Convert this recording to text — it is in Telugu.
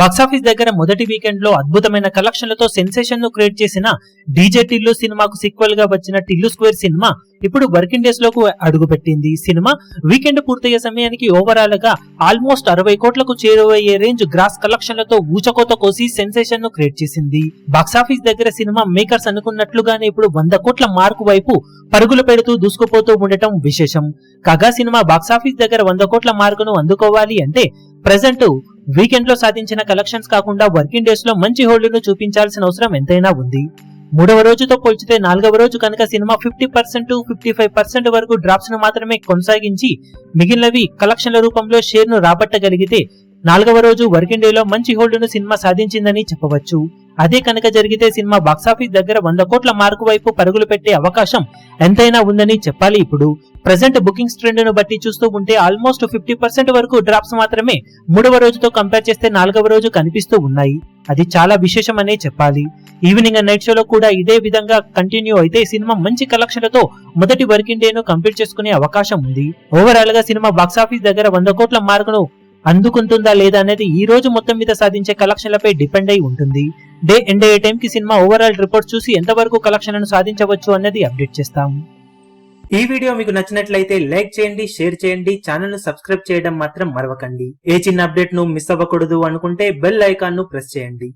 బాక్సాఫీస్ దగ్గర మొదటి వీకెండ్ లో అద్భుతమైన కలెక్షన్లతో సెన్సేషన్ ను క్రియేట్ చేసిన డీజే టిల్లు సినిమాకు సీక్వెల్ గా వచ్చిన టిల్లు స్క్వేర్ సినిమా ఇప్పుడు వర్కింగ్ డేస్ లోకి అడుగుపెట్టింది. సినిమా వీకెండ్ పూర్తయ్యే సమయానికి ఓవరాల్ గా ఆల్మోస్ట్ 60 కోట్లకు చేరువయ్యే రేంజ్ గ్రాస్ కలెక్షన్లతో ఊచకోత కోసి సెన్సేషన్ ను క్రియేట్ చేసింది. బాక్సాఫీస్ దగ్గర సినిమా మేకర్స్ అనుకున్నట్లుగానే ఇప్పుడు 100 కోట్ల మార్కు వైపు పరుగులు పెడుతూ దూసుకుపోతూ ఉండటం విశేషం. కాగా సినిమా బాక్సాఫీస్ దగ్గర 100 కోట్ల మార్కును అందుకోవాలి అంటే ప్రెజెంట్ వీకెండ్ లో సాధించిన కలెక్షన్స్ కాకుండా వర్కింగ్ డేస్ లో మంచి హోల్డ్ ను చూపించాల్సిన అవసరం ఎంతైనా ఉంది. మూడవ రోజుతో పోల్చితే నాలుగవ రోజు కనుక సినిమా 50% 55% వరకు డ్రాప్స్ ను మాత్రమే కొనసాగించి మిగిలినవి కలెక్షన్ల రూపంలో షేర్ ను రాబట్టగలిగితే నాలుగవ రోజు వర్కింగ్ డేలో మంచి హోల్డ్ ను సినిమా సాధించిందని చెప్పవచ్చు. అదే కనుక జరిగితే సినిమా బాక్సాఫీస్ దగ్గర 100 కోట్ల మార్కు వైపు పరుగులు పెట్టే అవకాశం ఎంతైనా ఉందని చెప్పాలి. ఇప్పుడు ప్రెజెంట్ బుకింగ్స్ ట్రెండ్ ను బట్టి చూస్తూ ఉంటే ఆల్మోస్ట్ 50% వరకు డ్రాప్స్ మాత్రమే మూడవ రోజుతో కంపేర్ చేస్తే నాలుగవ రోజు కనిపిస్తూ ఉన్నాయి. అది చాలా విశేషం అనే చెప్పాలి. ఈవినింగ్ అండ్ నైట్ షోలో కూడా ఇదే విధంగా కంటిన్యూ అయితే సినిమా మంచి కలెక్షన్లతో మొదటి వర్కింగ్ డే ను కంప్లీట్ చేసుకునే అవకాశం ఉంది. ఓవరాల్ గా సినిమా బాక్సాఫీస్ దగ్గర 100 కోట్ల మార్కును అందుకుంటుందా లేదా అనేది ఈ రోజు మొత్తం మీద సాధించే కలెక్షన్లపై డిపెండ్ అయి ఉంటుంది. డే ఎండ్ అయ్యే టైం కి సినిమా ఓవరాల్ రిపోర్ట్ చూసి ఎంతవరకు కలెక్షన్లను సాధించవచ్చు అన్నది అప్డేట్ చేస్తాం. ఈ వీడియో మీకు నచ్చినట్లయితే లైక్ చేయండి, షేర్ చేయండి, ఛానల్ ను సబ్స్క్రైబ్ చేయడం మాత్రం మరవకండి. ఏ చిన్న అప్డేట్ ను మిస్ అవ్వకూడదు అనుకుంటే బెల్ ఐకాన్ ను ప్రెస్ చేయండి.